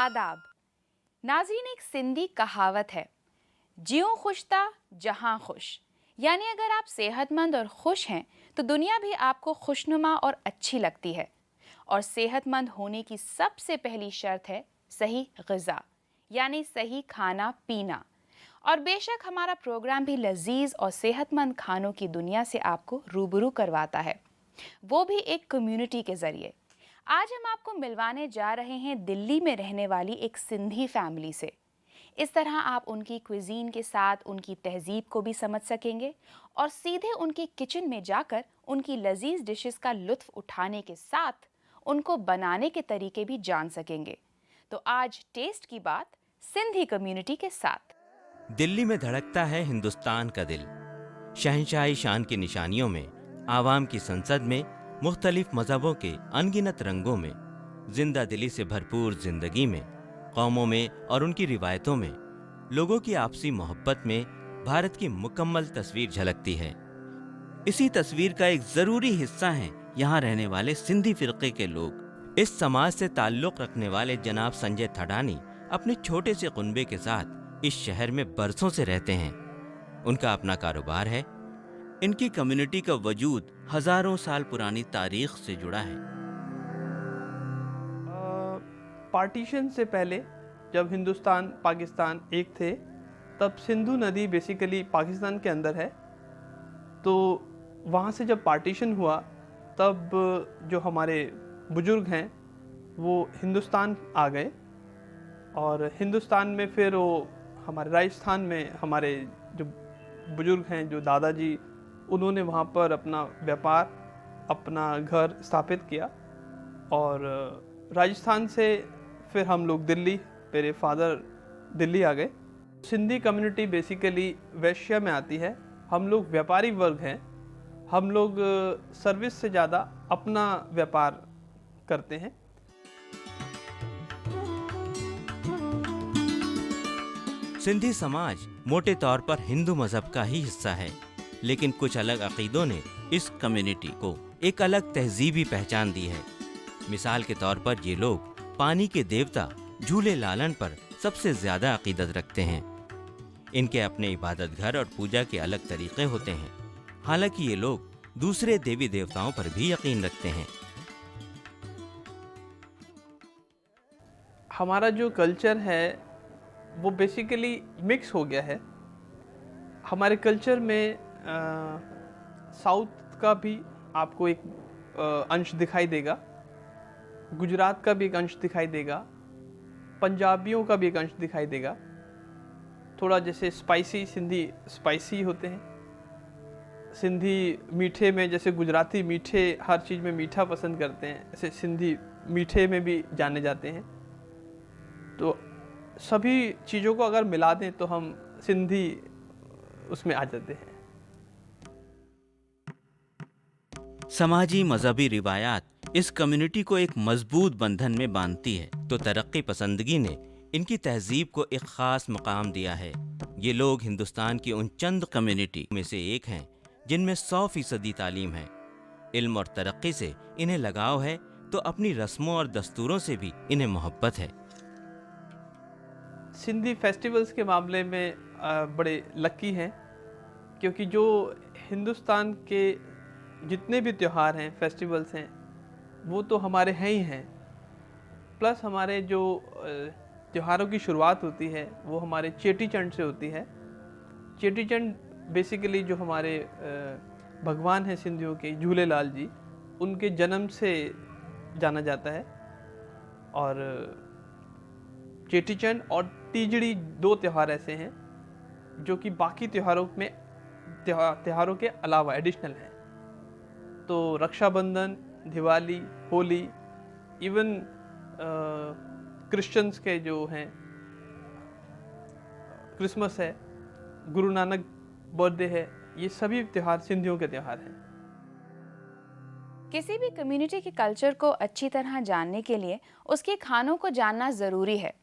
आदाब। नाज़रीन, एक सिंधी कहावत है, जियो खुशता जहां खुश। यानी अगर आप सेहतमंद और खुश हैं तो दुनिया भी आपको खुशनुमा और अच्छी लगती है। और सेहतमंद होने की सबसे पहली शर्त है सही ग़िज़ा, यानी सही खाना पीना। और बेशक हमारा प्रोग्राम भी लजीज और सेहतमंद खानों की दुनिया से आपको रूबरू करवाता है, वो भी एक कम्युनिटी के ज़रिए। आज हम आपको मिलवाने जा रहे हैं दिल्ली में रहने वाली एक सिंधी फैमिली से। इस तरह आप उनकी क्विजीन के साथ उनकी तहजीब को भी समझ सकेंगे और सीधे उनके किचन में जाकर उनकी लजीज डिशेस का लुत्फ उठाने के साथ उनको बनाने के तरीके भी जान सकेंगे। तो आज टेस्ट की बात सिंधी कम्युनिटी के साथ। दिल्ली में धड़कता है हिंदुस्तान का दिल। शहंशाही शान की निशानियों में, आवाम की संसद में, मुख्तलिफ मजहबों के अनगिनत रंगों में, जिंदा दिली से भरपूर जिंदगी में, कौमों में और उनकी रिवायतों में, लोगों की आपसी मोहब्बत में भारत की मुकम्मल तस्वीर झलकती है। इसी तस्वीर का एक जरूरी हिस्सा हैं यहाँ रहने वाले सिंधी फिरके के लोग। इस समाज से ताल्लुक़ रखने वाले जनाब संजय थडानी अपने छोटे से कुनबे के साथ इस शहर में बरसों से रहते हैं। उनका अपना कारोबार है। इनकी कम्युनिटी का वजूद हजारों साल पुरानी तारीख से जुड़ा है। पार्टीशन से पहले जब हिंदुस्तान पाकिस्तान एक थे, तब सिंधु नदी बेसिकली पाकिस्तान के अंदर है। तो वहाँ से जब पार्टीशन हुआ तब जो हमारे बुजुर्ग हैं वो हिंदुस्तान आ गए और हिंदुस्तान में फिर वो हमारे राजस्थान में हमारे जो बुजुर्ग हैं, जो दादाजी, उन्होंने वहाँ पर अपना व्यापार, अपना घर स्थापित किया। और राजस्थान से फिर हम लोग दिल्ली, मेरे फादर दिल्ली आ गए। सिंधी कम्युनिटी बेसिकली वैश्य में आती है। हम लोग व्यापारी वर्ग हैं। हम लोग सर्विस से ज़्यादा अपना व्यापार करते हैं। सिंधी समाज मोटे तौर पर हिंदू मजहब का ही हिस्सा है, लेकिन कुछ अलग अकीदों ने इस कम्युनिटी को एक अलग तहजीबी पहचान दी है। मिसाल के तौर पर ये लोग पानी के देवता झूले लालन पर सबसे ज्यादा अकीदत रखते हैं। इनके अपने इबादत घर और पूजा के अलग तरीके होते हैं। हालांकि ये लोग दूसरे देवी देवताओं पर भी यकीन रखते हैं। हमारा जो कल्चर है वो बेसिकली मिक्स हो गया है। हमारे कल्चर में साउथ का भी आपको एक अंश दिखाई देगा, गुजरात का भी एक अंश दिखाई देगा, पंजाबियों का भी एक अंश दिखाई देगा। थोड़ा जैसे स्पाइसी, सिंधी स्पाइसी होते हैं। सिंधी मीठे में, जैसे गुजराती मीठे, हर चीज़ में मीठा पसंद करते हैं, ऐसे सिंधी मीठे में भी जाने जाते हैं। तो सभी चीज़ों को अगर मिला दें तो हम सिंधी उसमें आ जाते हैं। समाजी मजहबी रिवायात इस कम्युनिटी को एक मजबूत बंधन में बांधती है, तो तरक्की पसंदगी ने इनकी तहजीब को एक खास मकाम दिया है। ये लोग हिंदुस्तान की उन चंद कम्युनिटी में से एक हैं जिनमें 100% तालीम है। इल्म और तरक्की से इन्हें लगाव है, तो अपनी रस्मों और दस्तूरों से भी इन्हें मोहब्बत है। सिंधी फेस्टिवल्स के मामले में बड़े लकी हैं, क्योंकि जो हिंदुस्तान के जितने भी त्यौहार हैं, फेस्टिवल्स हैं, वो तो हमारे हैं ही हैं। प्लस हमारे जो त्योहारों की शुरुआत होती है वो हमारे चेटी चंड से होती है। चेटी चंड बेसिकली जो हमारे भगवान हैं सिंधियों के, झूले लाल जी, उनके जन्म से जाना जाता है। और चेटी चंड और तीजड़ी 2 त्यौहार ऐसे हैं जो कि बाकी त्योहारों में त्योहारों के अलावा एडिशनल हैं। तो रक्षाबंधन, दिवाली, होली, इवन क्रिश्चियंस के जो हैं क्रिसमस है, गुरु नानक बर्थडे है, ये सभी त्योहार सिंधियों के त्योहार हैं। किसी भी कम्युनिटी के कल्चर को अच्छी तरह जानने के लिए उसके खानों को जानना ज़रूरी है।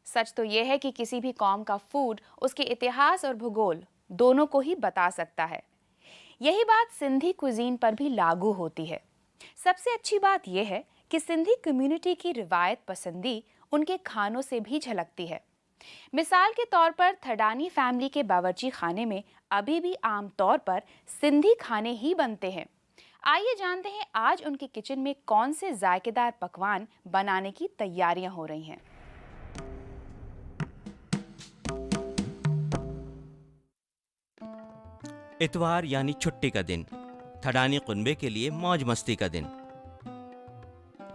सच तो यह है कि किसी भी कौम का फूड उसके इतिहास और भूगोल दोनों को ही बता सकता है। यही बात सिंधी कुजीन पर भी लागू होती है। सबसे अच्छी बात यह है कि सिंधी कम्युनिटी की रिवायत पसंदी उनके खानों से भी झलकती है। मिसाल के तौर पर थडानी फैमिली के बावर्ची खाने में अभी भी आमतौर पर सिंधी खाने ही बनते हैं। आइए जानते हैं आज उनके किचन में कौन से जायकेदार पकवान बनाने की तैयारियां हो रही हैं। इतवार यानी छुट्टी का दिन, थडानी कुनबे के लिए मौज मस्ती का दिन।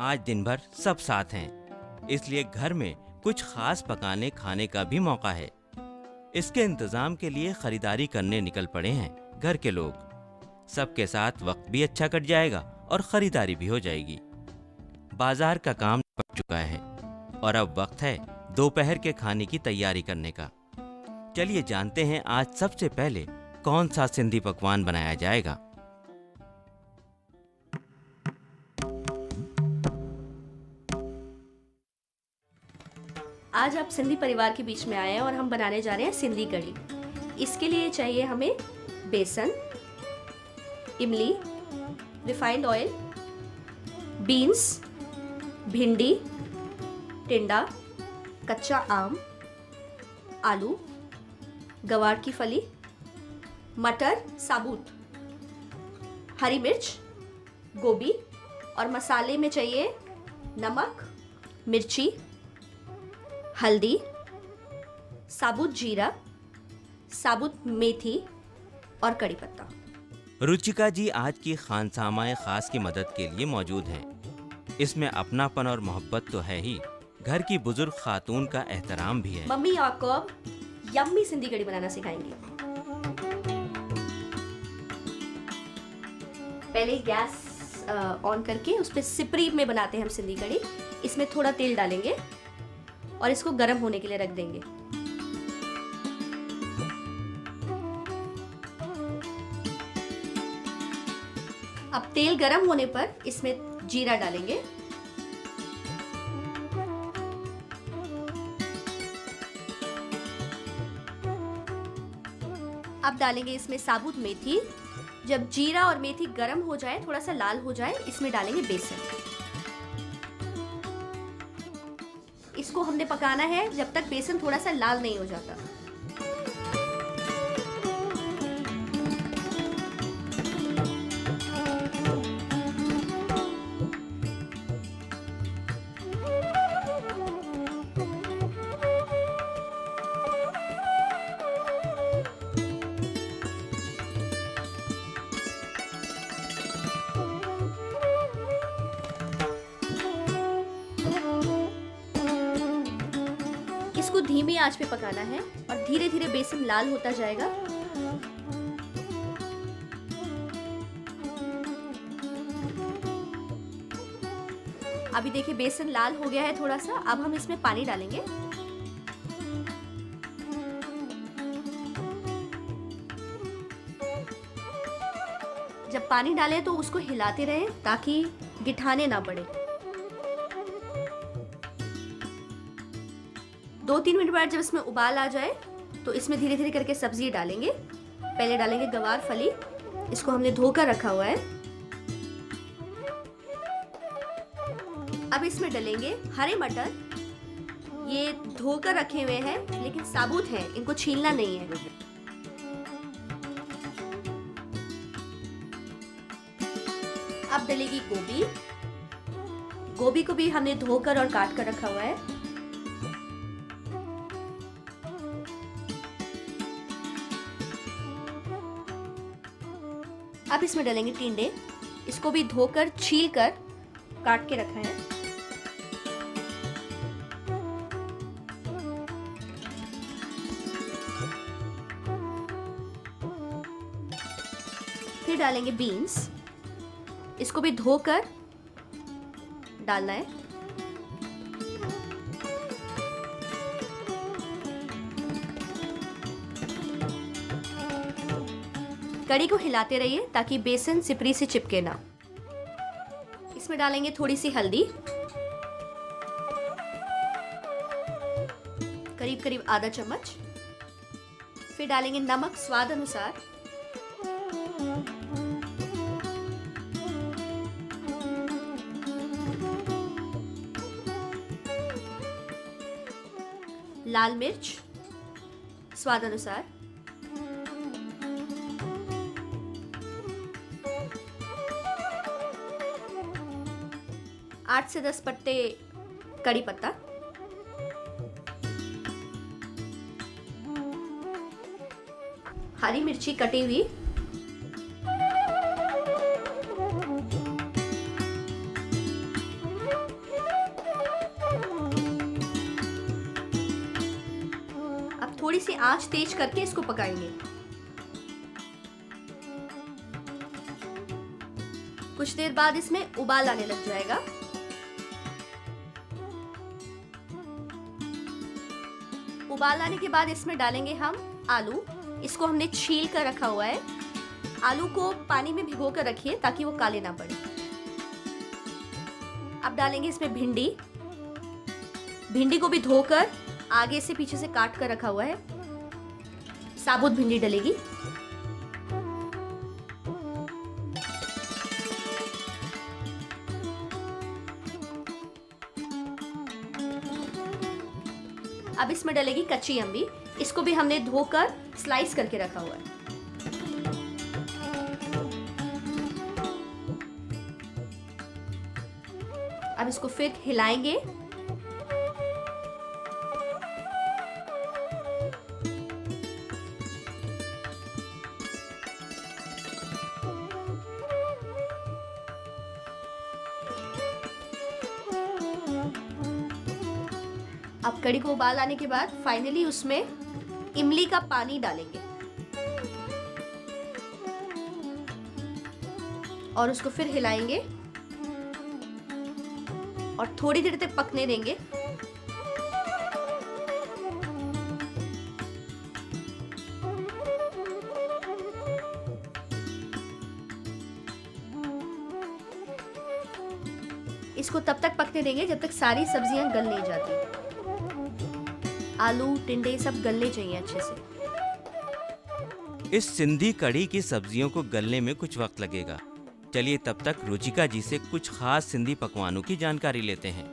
आज दिन भर सब साथ हैं, इसलिए घर में कुछ खास पकाने खाने का भी मौका है। इसके इंतजाम के लिए खरीदारी करने निकल पड़े हैं घर के लोग। सबके साथ वक्त भी अच्छा कट जाएगा और खरीदारी भी हो जाएगी। बाजार का काम निपट चुका है और अब वक्त है दोपहर के खाने की तैयारी करने का। चलिए जानते हैं आज सबसे पहले कौन सा सिंधी पकवान बनाया जाएगा। आज आप सिंधी परिवार के बीच में आए हैं और हम बनाने जा रहे हैं सिंधी कढ़ी। इसके लिए चाहिए हमें बेसन, इमली, रिफाइंड ऑयल, बीन्स, भिंडी, टिंडा, कच्चा आम, आलू, गवार की फली, मटर साबुत, हरी मिर्च, गोभी और मसाले में चाहिए नमक, मिर्ची, हल्दी, साबुत जीरा, साबुत मेथी और कड़ी पत्ता। रुचिका जी आज की खानसामाए खास की मदद के लिए मौजूद हैं। इसमें अपनापन और मोहब्बत तो है ही, घर की बुजुर्ग खातून का एहतराम भी है। मम्मी आपको यम्मी सिंधी कढ़ी बनाना सिखाएंगी। पहले गैस ऑन करके उस पर सिपरी में बनाते हैं हम सिंधी कढ़ी। इसमें थोड़ा तेल डालेंगे और इसको गर्म होने के लिए रख देंगे। अब तेल गर्म होने पर इसमें जीरा डालेंगे, अब डालेंगे इसमें साबुत मेथी। जब जीरा और मेथी गर्म हो जाए, थोड़ा सा लाल हो जाए, इसमें डालेंगे बेसन। इसको हमने पकाना है जब तक बेसन थोड़ा सा लाल नहीं हो जाता। इसको धीमी आंच पे पकाना है और धीरे धीरे बेसन लाल होता जाएगा। अभी देखिए बेसन लाल हो गया है थोड़ा सा। अब हम इसमें पानी डालेंगे। जब पानी डालें तो उसको हिलाते रहें ताकि गिठाने ना पड़े। 2-3 मिनट बाद जब इसमें उबाल आ जाए तो इसमें धीरे धीरे करके सब्जी डालेंगे। पहले डालेंगे गवार फली, इसको हमने धोकर रखा हुआ है। अब इसमें डालेंगे हरे मटर, ये धोकर रखे हुए हैं लेकिन साबुत हैं, इनको छीलना नहीं है। अब डलेगी गोभी, गोभी को भी हमने धोकर और काट कर रखा हुआ है। अब इसमें डालेंगे टिंडे, इसको भी धोकर छील कर काट के रखा है। फिर डालेंगे बीन्स, इसको भी धोकर डालना है। कड़ी को हिलाते रहिए ताकि बेसन सिपरी से चिपके ना। इसमें डालेंगे थोड़ी सी हल्दी, करीब करीब आधा चम्मच। फिर डालेंगे नमक स्वाद अनुसार। लाल मिर्च स्वाद अनुसार, आठ से 10 पत्ते कड़ी पत्ता, हरी मिर्ची कटी हुई, अब थोड़ी सी आंच तेज करके इसको पकाएंगे। कुछ देर बाद इसमें उबाल आने लग जाएगा। उबाल आने के बाद इसमें डालेंगे हम आलू। इसको हमने छील कर रखा हुआ है। आलू को पानी में भिगो कर रखिए ताकि वो काले ना पड़े। अब डालेंगे इसमें भिंडी। भिंडी को भी धोकर आगे से पीछे से काट कर रखा हुआ है। साबुत भिंडी डलेगी। अब इसमें डलेगी कच्ची अम्बी। इसको भी हमने धोकर स्लाइस करके रखा हुआ है। अब इसको फिर हिलाएंगे। अब कड़ी को उबाल आने के बाद फाइनली उसमें इमली का पानी डालेंगे और उसको फिर हिलाएंगे और थोड़ी देर तक पकने देंगे। इसको तब तक पकने देंगे जब तक सारी सब्जियां गल नहीं जाती। आलू टिंडे सब गलने चाहिए अच्छे से। इस सिंधी कढ़ी की सब्जियों को गलने में कुछ वक्त लगेगा। चलिए तब तक रुचिका जी से कुछ खास सिंधी पकवानों की जानकारी लेते हैं।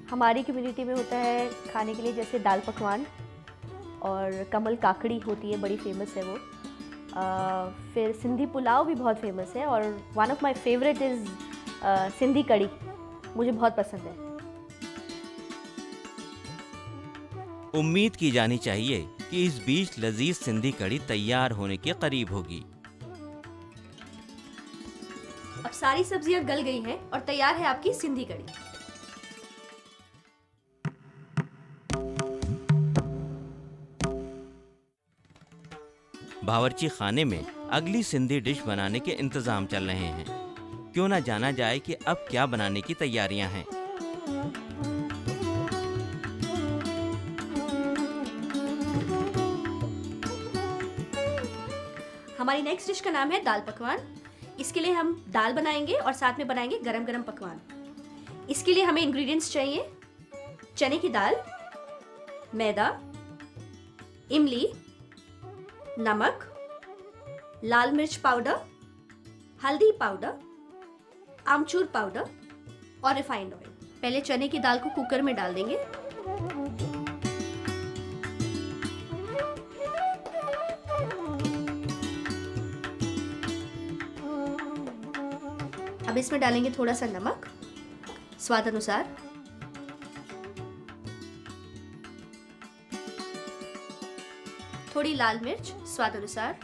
हमारी कम्युनिटी में होता है खाने के लिए जैसे दाल पकवान और कमल काकड़ी होती है, बड़ी फेमस है वो। फिर सिंधी पुलाव भी बहुत फेमस है और one of my favourite is Sindhi kadhi, मुझे बहुत पसंद है। उम्मीद की जानी चाहिए कि इस बीच लजीज सिंधी कढ़ी तैयार होने के करीब होगी। अब सारी सब्जियां गल गई हैं और तैयार है आपकी सिंधी कढ़ी। बावर्ची खाने में अगली सिंधी डिश बनाने के इंतजाम चल रहे हैं। क्यों ना जाना जाए कि अब क्या बनाने की तैयारियां हैं। हमारी नेक्स्ट डिश का नाम है दाल पकवान। इसके लिए हम दाल बनाएंगे और साथ में बनाएंगे गरम गरम पकवान। इसके लिए हमें इंग्रेडिएंट्स चाहिए: चने की दाल, मैदा, इमली, नमक, लाल मिर्च पाउडर, हल्दी पाउडर, आमचूर पाउडर और रिफाइंड ऑयल। पहले चने की दाल को कुकर में डाल देंगे। अब इसमें डालेंगे थोड़ा सा नमक स्वाद अनुसार, थोड़ी लाल मिर्च स्वाद अनुसार,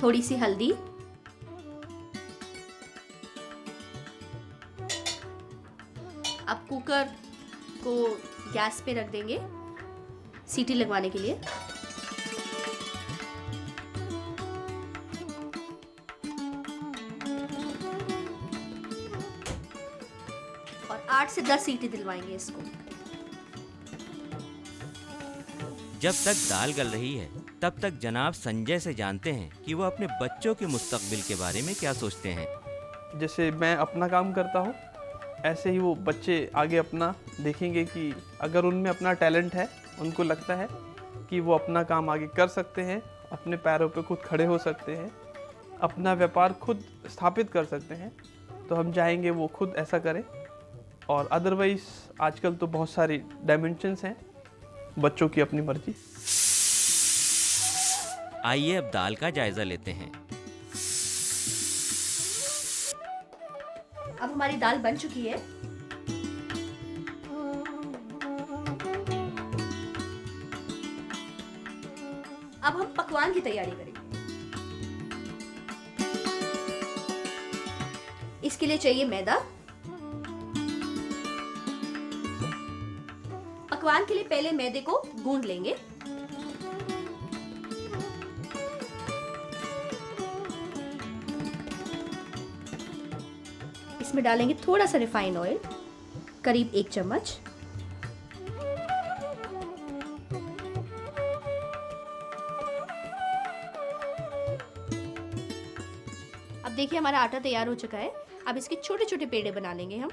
थोड़ी सी हल्दी, अब कुकर को गैस पे रख देंगे सीटी लगवाने के लिए। और 8 से 10 सीटी दिलवाएंगे इसको। जब तक दाल गल रही है तब तक जनाब संजय से जानते हैं कि वो अपने बच्चों के मुस्तकबिल के बारे में क्या सोचते हैं। जैसे मैं अपना काम करता हूँ, ऐसे ही वो बच्चे आगे अपना देखेंगे कि अगर उनमें अपना टैलेंट है, उनको लगता है कि वो अपना काम आगे कर सकते हैं, अपने पैरों पे खुद खड़े हो सकते हैं, अपना व्यापार खुद स्थापित कर सकते हैं, तो हम चाहेंगे वो खुद ऐसा करें। और अदरवाइज आजकल तो बहुत सारी डायमेंशंस हैं, बच्चों की अपनी मर्जी। आइए अब दाल का जायजा लेते हैं। अब हमारी दाल बन चुकी है। अब हम पकवान की तैयारी करेंगे। इसके लिए चाहिए मैदा। पकवान के लिए पहले मैदे को गूंद लेंगे। इसमें डालेंगे थोड़ा सा रिफाइंड ऑयल, करीब 1 चम्मच। अब देखिए हमारा आटा तैयार हो चुका है। अब इसके छोटे छोटे पेड़े बना लेंगे हम।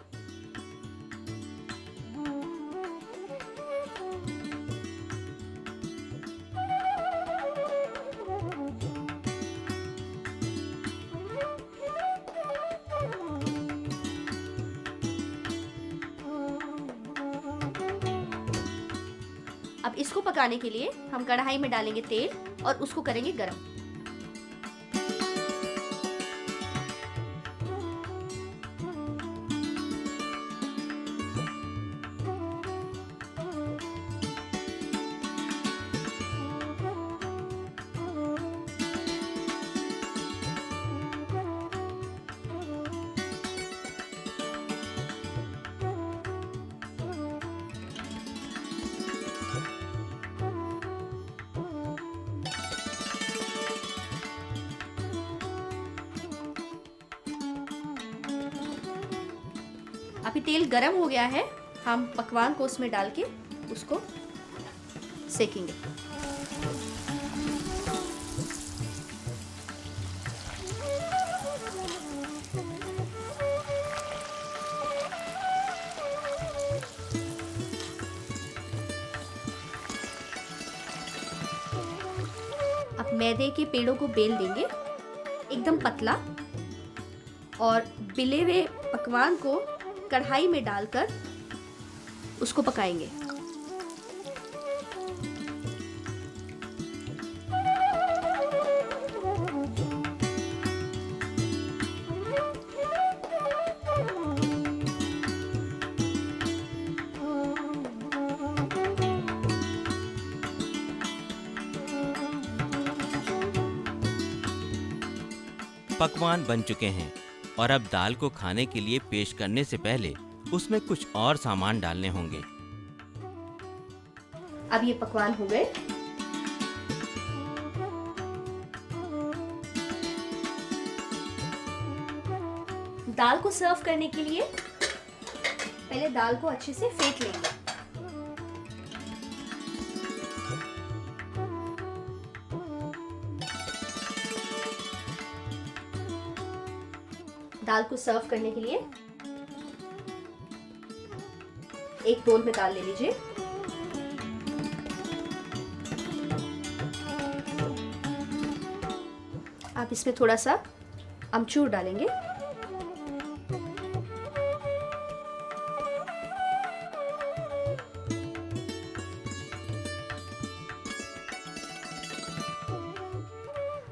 अब इसको पकाने के लिए हम कढ़ाई में डालेंगे तेल और उसको करेंगे गरम। अभी तेल गरम हो गया है, हम पकवान को उसमें डाल के उसको सेकेंगे। अब मैदे के पेड़ों को बेल देंगे एकदम पतला, और बिले हुए पकवान को कढ़ाई में डालकर उसको पकाएंगे। पकवान बन चुके हैं और अब दाल को खाने के लिए पेश करने से पहले उसमें कुछ और सामान डालने होंगे। अब ये पकवान हो गए। दाल को सर्व करने के लिए पहले दाल को अच्छे से फेंट लेंगे। दाल को सर्व करने के लिए एक बोल में दाल ले लीजिए। आप इसमें थोड़ा सा अमचूर डालेंगे।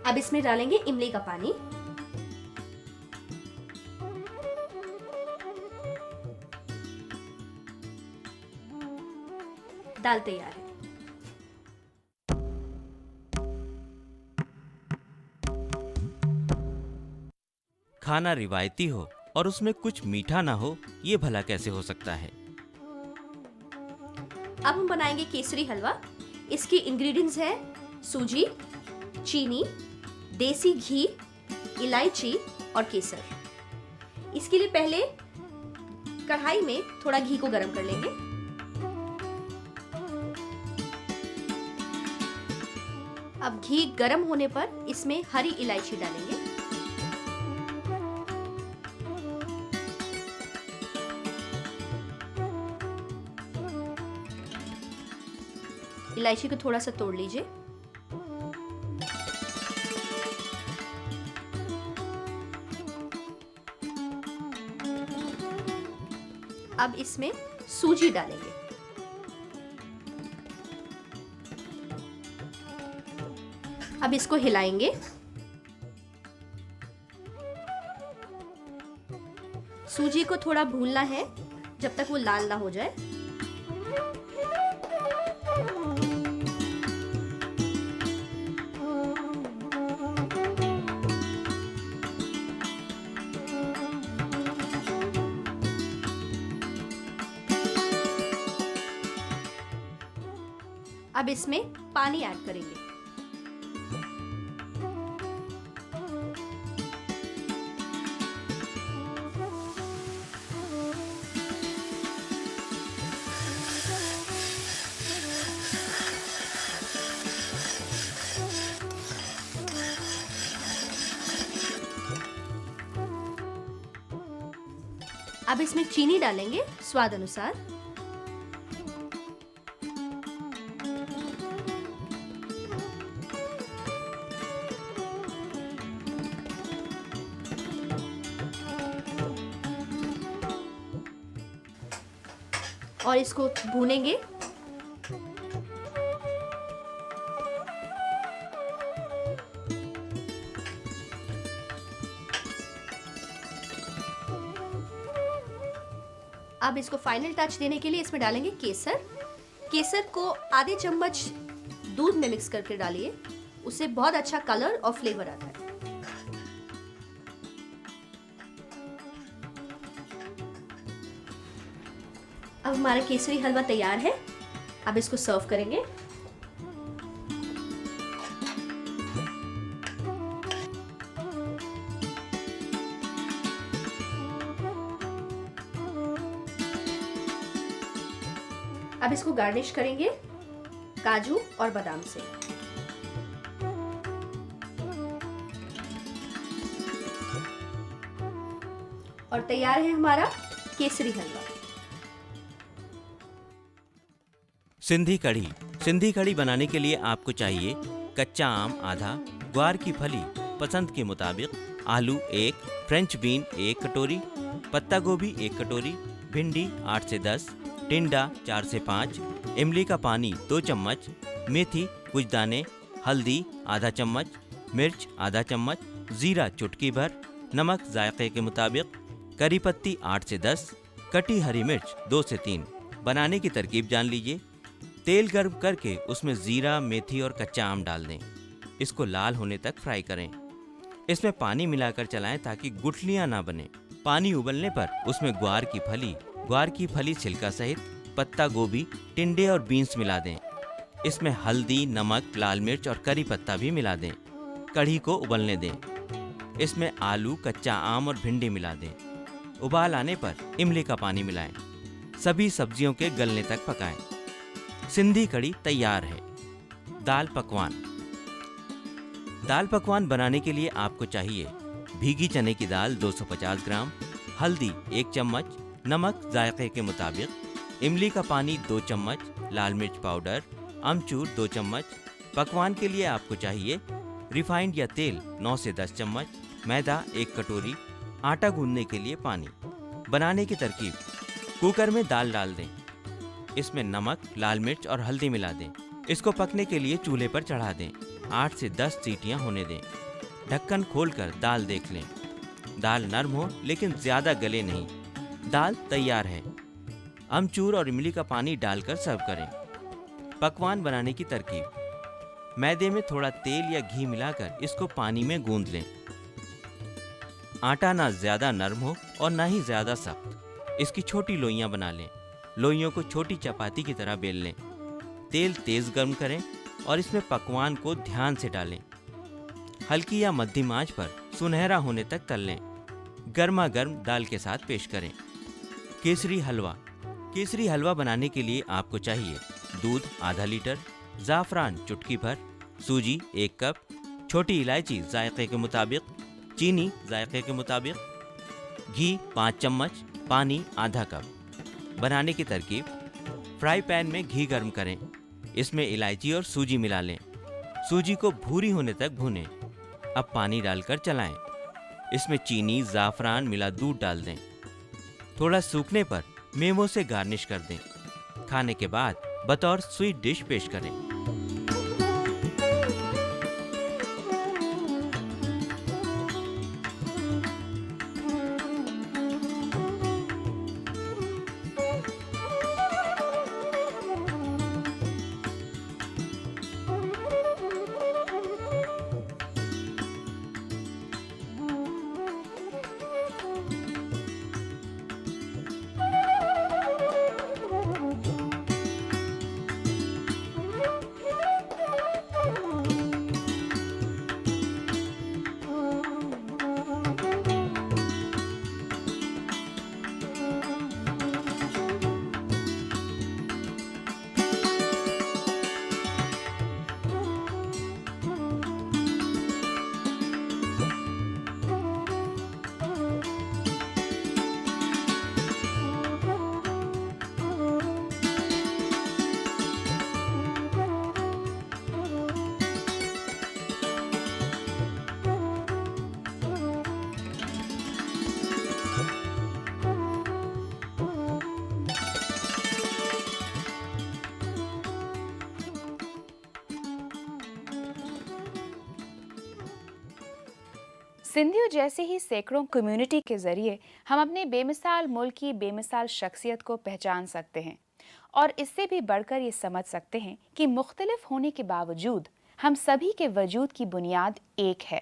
अब इसमें डालेंगे इमली का पानी। दाल तैयार है। खाना रिवायती हो और उसमें कुछ मीठा ना हो, ये भला कैसे हो सकता है। अब हम बनाएंगे केसरी हलवा। इसके इंग्रेडिएंट्स है सूजी, चीनी, देसी घी, इलायची और केसर। इसके लिए पहले कढ़ाई में थोड़ा घी को गरम कर लेंगे। अब घी गरम होने पर इसमें हरी इलायची डालेंगे। इलायची को थोड़ा सा तोड़ लीजिए। अब इसमें सूजी डालेंगे। अब इसको हिलाएंगे। सूजी को थोड़ा भूनना है जब तक वो लाल ना हो जाए। अब इसमें पानी ऐड करेंगे। अब इसमें चीनी डालेंगे स्वाद अनुसार। और इसको भूनेंगे। अब इसको फाइनल टच देने के लिए इसमें डालेंगे केसर। केसर को आधे चम्मच दूध में मिक्स करके डालिए, उससे बहुत अच्छा कलर और फ्लेवर आता है। अब हमारा केसरी हलवा तैयार है। अब इसको सर्व करेंगे। अब इसको गार्निश करेंगे काजू और बादाम से। और तैयार है हमारा केसरी हलवा। सिंधी कढ़ी। सिंधी कढ़ी बनाने के लिए आपको चाहिए कच्चा आम आधा, ग्वार की फली पसंद के मुताबिक, आलू 1, फ्रेंच बीन 1 कटोरी, पत्ता गोभी 1 कटोरी, भिंडी 8 से 10, टिंडा 4 से 5, इमली का पानी 2 चम्मच, मेथी कुछ दाने, हल्दी आधा चम्मच, मिर्च आधा चम्मच, जीरा चुटकी भर, नमक जायके के मुताबिक, करी पत्ती 8 से 10, कटी हरी मिर्च 2 से 3। बनाने की तरकीब जान लीजिए। तेल गर्म करके उसमें जीरा, मेथी और कच्चा आम डाल दें। इसको लाल होने तक फ्राई करें। इसमें पानी मिलाकर चलाएं ताकि गुठलियां ना बने। पानी उबलने पर उसमें ग्वार की फली छिलका सहित, पत्ता गोभी, टिंडे और बीन्स मिला दें। इसमें हल्दी, नमक, लाल मिर्च और करी पत्ता भी मिला दें। कढ़ी को उबलने दें। इसमें आलू, कच्चा आम और भिंडी मिला दें। उबाल आने पर इमली का पानी मिलाएं। सभी सब्जियों के गलने तक पकाएं। सिंधी कढ़ी तैयार है। दाल पकवान। दाल पकवान बनाने के लिए आपको चाहिए भीगी चने की दाल 250 ग्राम, हल्दी 1 चम्मच, नमक जायके के मुताबिक, इमली का पानी 2 चम्मच, लाल मिर्च पाउडर, अमचूर 2 चम्मच। पकवान के लिए आपको चाहिए रिफाइंड या तेल 9 से 10 चम्मच, मैदा 1 कटोरी, आटा गूंदने के लिए पानी। बनाने की तरकीब। कुकर में दाल डाल दें। इसमें नमक, लाल मिर्च और हल्दी मिला दें। इसको पकने के लिए चूल्हे पर चढ़ा दें। 8 से 10 सीटियां होने दें। ढक्कन खोलकर दाल देख लें। दाल नरम हो लेकिन ज़्यादा गले नहीं। दाल तैयार है। अमचूर और इमली का पानी डालकर सर्व करें। पकवान बनाने की तरकीब। मैदे में थोड़ा तेल या घी मिलाकर इसको पानी में गूंद लें। आटा ना ज़्यादा नरम हो और ना ही ज़्यादा सख्त। इसकी छोटी लोइयां बना लें। लोइयों को छोटी चपाती की तरह बेल लें। तेल तेज़ गर्म करें और इसमें पकवान को ध्यान से डालें। हल्की या मध्यम आंच पर सुनहरा होने तक तल लें। गर्मा गर्म दाल के साथ पेश करें। केसरी हलवा। केसरी हलवा बनाने के लिए आपको चाहिए दूध आधा लीटर, ज़ाफ़रान चुटकी भर, सूजी 1 कप, छोटी इलायची जायके के मुताबिक, चीनी जायके के मुताबिक, घी 5 चम्मच, पानी आधा कप। बनाने की तरकीब। फ्राई पैन में घी गर्म करें। इसमें इलायची और सूजी मिला लें। सूजी को भूरी होने तक भूनें। अब पानी डालकर चलाएं। इसमें चीनी, ज़ाफ़रान मिला दूध डाल दें। थोड़ा सूखने पर मेवों से गार्निश कर दें। खाने के बाद बतौर स्वीट डिश पेश करें। सिंधियों जैसे ही सैकड़ों कम्युनिटी के जरिए हम अपने बेमिसाल मुल्क की बेमिसाल शख्सियत को पहचान सकते हैं और इससे भी बढ़कर ये समझ सकते हैं कि मुख्तलिफ होने के बावजूद हम सभी के वजूद की बुनियाद एक है।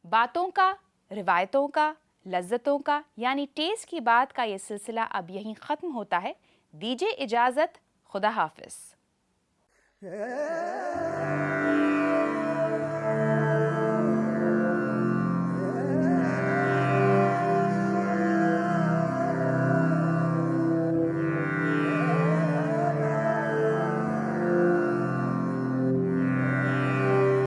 बातों का, रिवायतों का, लज्जतों का यानी टेस्ट की बात का ये सिलसिला अब यहीं ख़त्म होता है। दीजिए इजाज़त, खुदा हाफिज़।